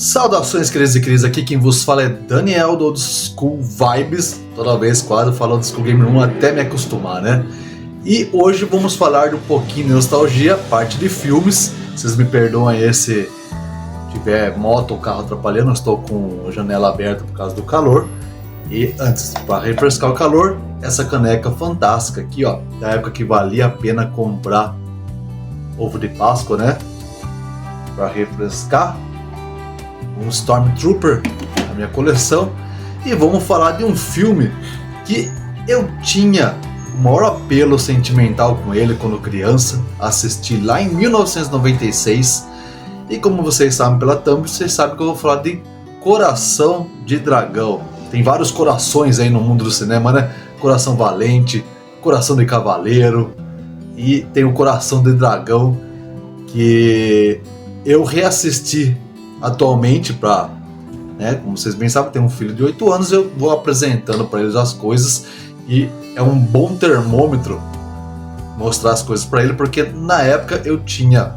Saudações, queridos e queridas, aqui quem vos fala é Daniel do Old School Vibes. Toda vez quase falo Old School Gamer 1 até me acostumar, né? E hoje vamos falar de um pouquinho de nostalgia, parte de filmes. Vocês me perdoam aí se tiver moto ou carro atrapalhando, eu estou com a janela aberta por causa do calor. E antes, para refrescar o calor, essa caneca fantástica aqui, ó, da época que valia a pena comprar ovo de Páscoa, né? Para refrescar. Um Stormtrooper na minha coleção. E vamos falar de um filme que eu tinha o maior apelo sentimental com ele quando criança. Assisti lá em 1996. E como vocês sabem pela thumb, vocês sabem que eu vou falar de Coração de Dragão. Tem vários corações aí no mundo do cinema, né? Coração Valente, Coração de Cavaleiro. E tem o Coração de Dragão, que eu reassisti atualmente para, né, como vocês bem sabem, tenho um filho de 8 anos, eu vou apresentando para eles as coisas e é um bom termômetro mostrar as coisas para ele, porque na época eu tinha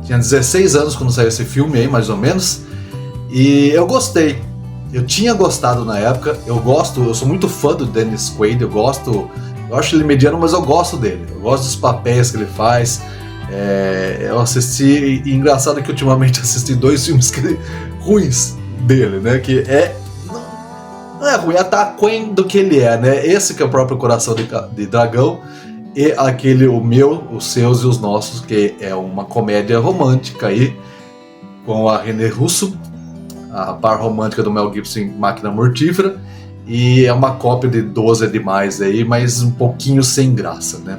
16 anos quando saiu esse filme aí, mais ou menos, e eu gostei. Eu tinha gostado na época, eu sou muito fã do Dennis Quaid, eu acho ele mediano, mas eu gosto dele, eu gosto dos papéis que ele faz. Eu assisti, e engraçado que ultimamente assisti 2 filmes ruins dele, né? Que não é ruim, é aquém do que ele é, né? Esse que é o próprio Coração de Dragão, e aquele O Meu, Os Seus e Os Nossos, que é uma comédia romântica aí, com a René Russo, a par romântica do Mel Gibson em Máquina Mortífera, e é uma cópia de 12 é Demais aí, mas um pouquinho sem graça, né?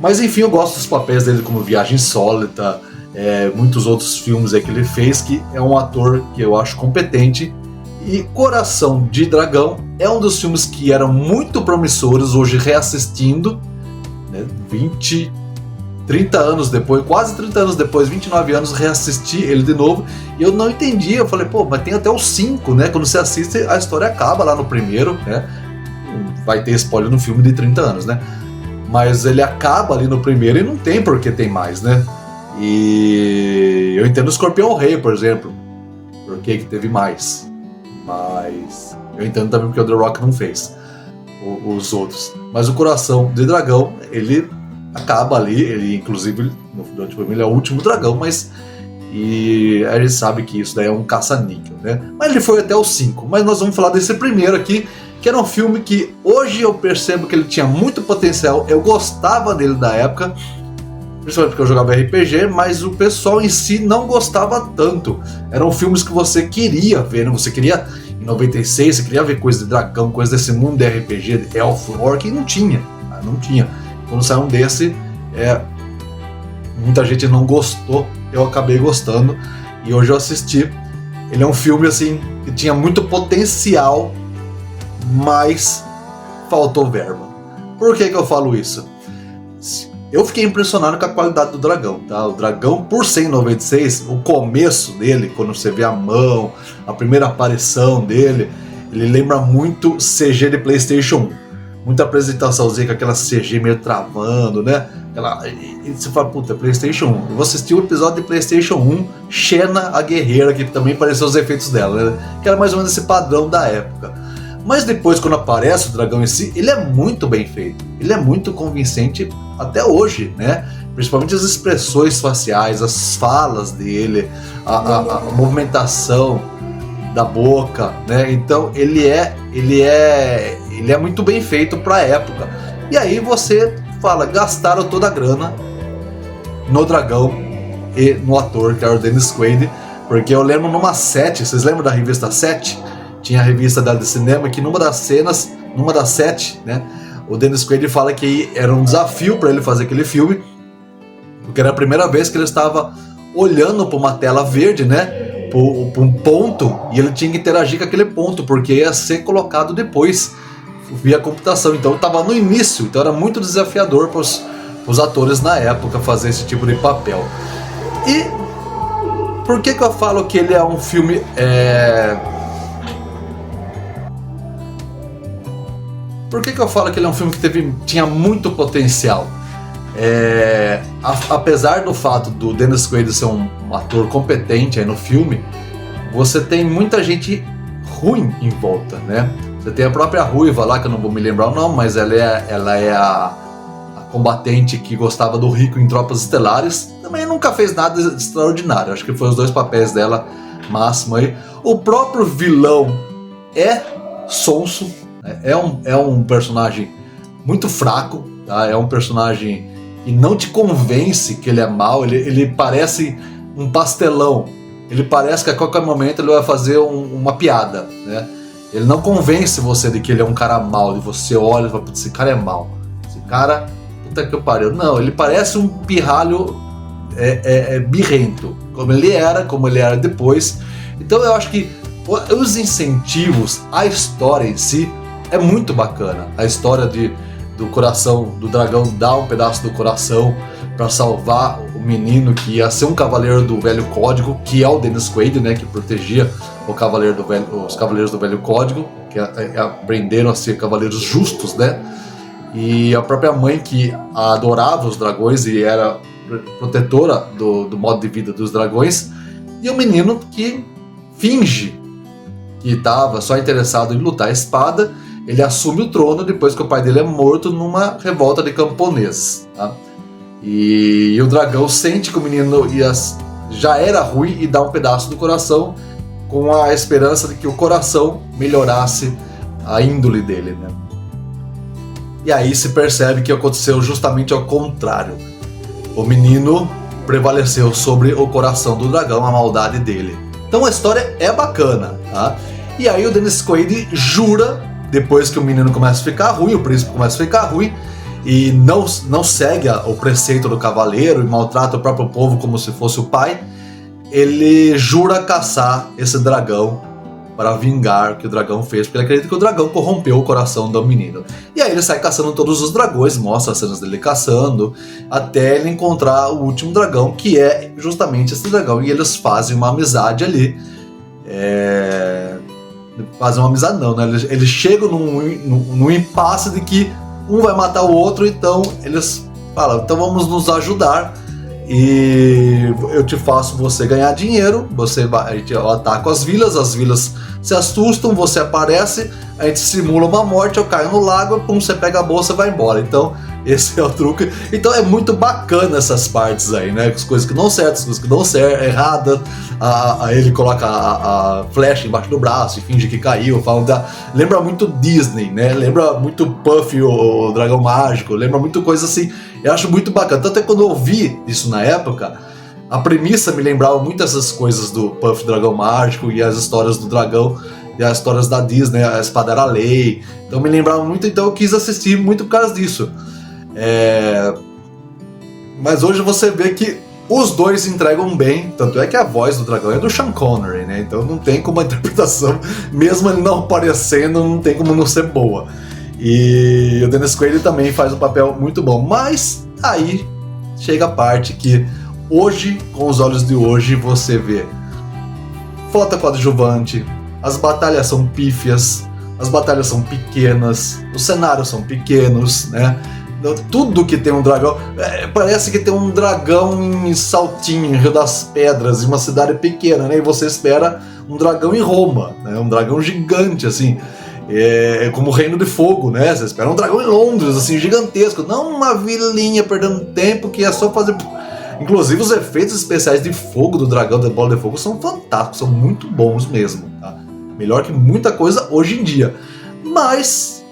Mas enfim, eu gosto dos papéis dele como Viagem Insólita, muitos outros filmes aí que ele fez, que é um ator que eu acho competente. E Coração de Dragão é um dos filmes que eram muito promissores, hoje reassistindo, né, 30 anos depois, quase 30 anos depois, 29 anos, reassisti ele de novo, e eu não entendi, eu falei, pô, mas tem até os 5, né, quando você assiste a história acaba lá no primeiro, né, vai ter spoiler no filme de 30 anos, né, mas ele acaba ali no primeiro e não tem por que tem mais, né? E eu entendo o Escorpião Rei, por exemplo, por que teve mais. Mas eu entendo também porque o The Rock não fez os outros. Mas o Coração de Dragão, ele acaba ali, ele inclusive durante o filme ele é o último dragão, mas e a gente sabe que isso daí é um caça-níquel, né? Mas ele foi até o 5. Mas nós vamos falar desse primeiro aqui, que era um filme que hoje eu percebo que ele tinha muito potencial. Eu gostava dele da época, principalmente porque eu jogava RPG, mas o pessoal em si não gostava tanto. Eram filmes que você queria ver, né? Você queria, em 96, você queria ver coisa de dragão, coisa desse mundo de RPG, de elfo, orc, e não tinha. Não tinha. Quando saiu um desse, muita gente não gostou, eu acabei gostando, e hoje eu assisti. Ele é um filme assim que tinha muito potencial, mas faltou verba. Por que eu falo isso? Eu fiquei impressionado com a qualidade do dragão, tá? O dragão, por ser em 96, o começo dele, quando você vê a mão, a primeira aparição dele, ele lembra muito CG de PlayStation 1. Muita apresentaçãozinha com aquela CG meio travando, né? E você fala, puta, PlayStation 1. Eu vou assistir o episódio de PlayStation 1, Xena a Guerreira, que também pareceu os efeitos dela, né? Que era mais ou menos esse padrão da época. Mas depois, quando aparece o dragão em si, ele é muito bem feito. Ele é muito convincente até hoje, né? Principalmente as expressões faciais, as falas dele, a movimentação da boca, né? Então ele é muito bem feito para a época. E aí você fala, gastaram toda a grana no dragão e no ator, que era o Dennis Quaid, porque eu lembro numa 7, vocês lembram da revista 7? Tinha a revista dela de cinema, que numa das cenas, numa das 7, né, o Dennis Quaid fala que era um desafio para ele fazer aquele filme, porque era a primeira vez que ele estava olhando para uma tela verde, né, para um ponto, e ele tinha que interagir com aquele ponto, porque ia ser colocado depois via computação. Então estava no início, então era muito desafiador para os atores na época fazer esse tipo de papel. E por que eu falo que ele é um filme Por que eu falo que ele é um filme que tinha muito potencial? Apesar do fato do Dennis Quaid ser um ator competente aí no filme, você tem muita gente ruim em volta, né? Você tem a própria Ruiva lá, que eu não vou me lembrar o nome, mas ela é a combatente que gostava do Rico em Tropas Estelares. Também nunca fez nada extraordinário, acho que foi os 2 papéis dela máximo aí. O próprio vilão é sonso, né? É um personagem muito fraco, tá? É um personagem que não te convence que ele é mau, ele parece um pastelão, ele parece que a qualquer momento ele vai fazer uma piada, né? Ele não convence você de que ele é um cara mau, de você olha e fala, esse cara é mau, esse cara, puta que pariu. Não, ele parece um pirralho birrento, como ele era depois. Então eu acho que os incentivos, a história em si é muito bacana. A história do coração do dragão dar um pedaço do coração para salvar o menino que ia ser um cavaleiro do velho código, que é o Dennis Quaid, né, que protegia os cavaleiros do velho código, que aprenderam a ser cavaleiros justos, né? E a própria mãe que adorava os dragões e era protetora do modo de vida dos dragões, e o menino que finge que estava só interessado em lutar a espada. Ele assume o trono depois que o pai dele é morto numa revolta de camponeses, tá? E o dragão sente que o menino já era ruim e dá um pedaço do coração, com a esperança de que o coração melhorasse a índole dele, né? E aí se percebe que aconteceu justamente ao contrário. O menino prevaleceu sobre o coração do dragão, a maldade dele. Então a história é bacana, tá? E aí o Dennis Quaid jura, depois que o menino começa a ficar ruim, o príncipe começa a ficar ruim, e não segue o preceito do cavaleiro e maltrata o próprio povo como se fosse o pai, ele jura caçar esse dragão para vingar o que o dragão fez, porque ele acredita que o dragão corrompeu o coração do menino. E aí ele sai caçando todos os dragões, mostra as cenas dele caçando, até ele encontrar o último dragão, que é justamente esse dragão, e eles fazem uma amizade ali. Fazem uma amizade não, né? Eles chegam num impasse de que um vai matar o outro, então eles falam, então vamos nos ajudar e eu te faço você ganhar dinheiro, a gente ataca as vilas se assustam, você aparece, a gente simula uma morte, eu caio no lago, pum, você pega a bolsa e vai embora. Então esse é o truque. Então é muito bacana essas partes aí, né? As coisas que não certas, as coisas que não certas, erradas. Ele coloca a flecha embaixo do braço e finge que caiu. Lembra muito Disney, né? Lembra muito Puff, o Dragão Mágico. Lembra muito coisa assim. Eu acho muito bacana. Tanto é que quando eu vi isso na época, a premissa me lembrava muito essas coisas do Puff, Dragão Mágico e as histórias do dragão. E as histórias da Disney, a espada era lei. Então me lembrava muito, então eu quis assistir muito por causa disso. Mas hoje você vê que os dois entregam bem, tanto é que a voz do dragão é do Sean Connery, né? Então não tem como a interpretação, mesmo ele não aparecendo, não tem como não ser boa. E o Dennis Quaid também faz um papel muito bom, mas aí chega a parte que hoje, com os olhos de hoje, você vê falta coadjuvante, as batalhas são pífias, as batalhas são pequenas, os cenários são pequenos, né? Tudo que tem um dragão, parece que tem um dragão em Saltinho, em Rio das Pedras, em uma cidade pequena, né? E você espera um dragão em Roma, né? Um dragão gigante, assim, como o Reino de Fogo, né? Você espera um dragão em Londres, assim, gigantesco, não uma vilinha perdendo tempo que é só fazer... Inclusive os efeitos especiais de fogo do dragão da Bola de Fogo são fantásticos, são muito bons mesmo, tá? Melhor que muita coisa hoje em dia, mas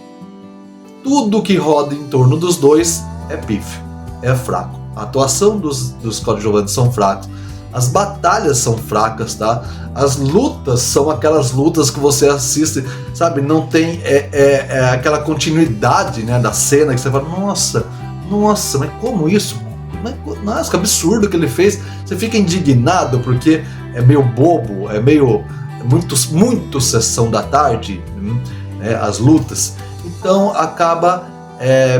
tudo que roda em torno dos dois é pífio, é fraco. A atuação dos coadjuvantes são fracos, as batalhas são fracas, tá? As lutas são aquelas lutas que você assiste, sabe? Não tem aquela continuidade, né, da cena que você fala, nossa, mas como isso? Nossa, que absurdo que ele fez. Você fica indignado porque é meio bobo, muito sessão da tarde, né, as lutas. Então acaba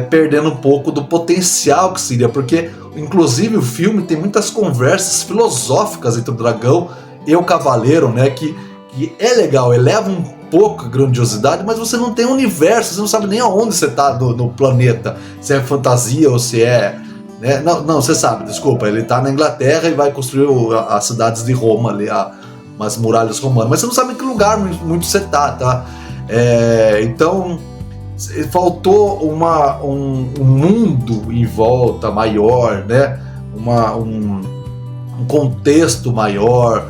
perdendo um pouco do potencial que seria, porque inclusive o filme tem muitas conversas filosóficas entre o dragão e o cavaleiro, né, que é legal, eleva um pouco a grandiosidade, mas você não tem um universo, você não sabe nem aonde você está no planeta, se é fantasia ou se é né? Não, você sabe, desculpa, ele tá na Inglaterra e vai construir as cidades de Roma ali, umas muralhas romanas, mas você não sabe em que lugar muito você tá? Então faltou um mundo em volta maior, né? Um contexto maior,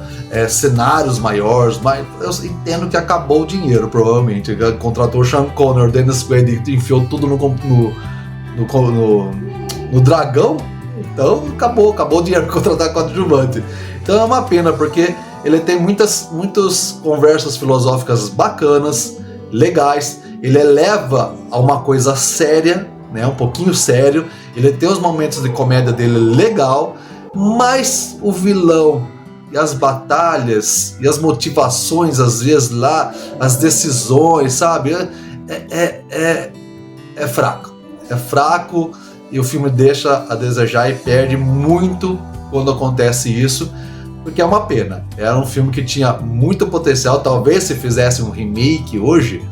cenários maiores, mas eu entendo que acabou o dinheiro, provavelmente. Contratou o Sean Connery, Dennis Quaid e enfiou tudo no dragão, então acabou o dinheiro para contratar coadjuvante. Então é uma pena, porque ele tem muitas conversas filosóficas bacanas, legais, ele eleva a uma coisa séria, né, um pouquinho sério, ele tem os momentos de comédia dele legal, mas o vilão e as batalhas e as motivações, às vezes lá, as decisões, sabe, é fraco, e o filme deixa a desejar e perde muito quando acontece isso, porque é uma pena. Era um filme que tinha muito potencial, talvez se fizesse um remake hoje,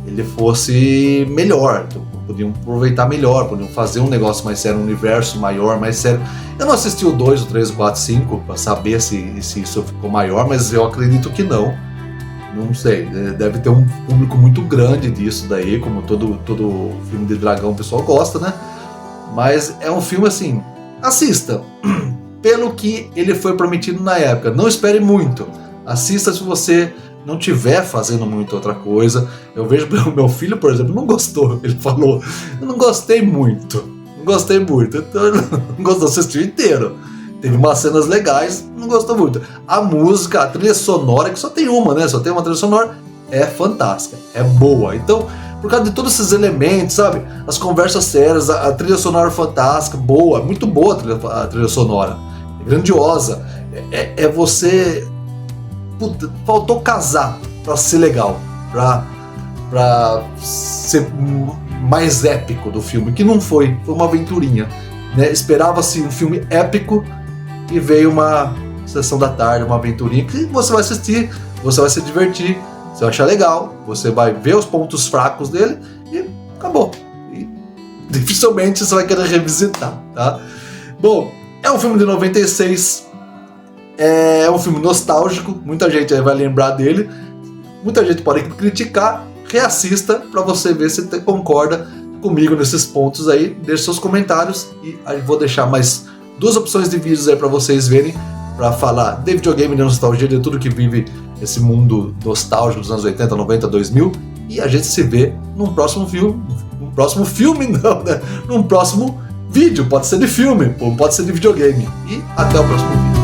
ele fosse melhor, podiam aproveitar melhor, podiam fazer um negócio mais sério, um universo maior, mais sério. Eu não assisti o 2, o 3, o 4, o 5 para saber se isso ficou maior, mas eu acredito que não. Não sei, deve ter um público muito grande disso daí, como todo filme de dragão o pessoal gosta, né? Mas é um filme assim, assista, pelo que ele foi prometido na época, não espere muito, assista se você não estiver fazendo muita outra coisa. Eu vejo o meu filho, por exemplo, não gostou, ele falou, eu não gostei muito, então ele não gostou, assistiu inteiro. Teve umas cenas legais, não gostou muito. A música, a trilha sonora, que só tem uma, né? Só tem uma trilha sonora, é fantástica, é boa. Então, por causa de todos esses elementos, sabe? As conversas sérias, a trilha sonora fantástica, boa, muito boa a trilha sonora. É grandiosa. É você... Puta, faltou casar pra ser legal, pra ser mais épico do filme, que não foi uma aventurinha, né? Esperava-se um filme épico e veio uma sessão da tarde, uma aventurinha que você vai assistir, você vai se divertir, você vai achar legal, você vai ver os pontos fracos dele e acabou. E dificilmente você vai querer revisitar, tá? Bom, é um filme de 96, é um filme nostálgico, muita gente aí vai lembrar dele, muita gente pode criticar, reassista para você ver se concorda comigo nesses pontos aí, deixe seus comentários e aí vou deixar mais 2 opções de vídeos aí para vocês verem, para falar de videogame, de nostalgia, de tudo que vive esse mundo nostálgico dos anos 80, 90, 2000, e a gente se vê num próximo filme, não, né? Num próximo vídeo, pode ser de filme, pode ser de videogame, e até o próximo vídeo.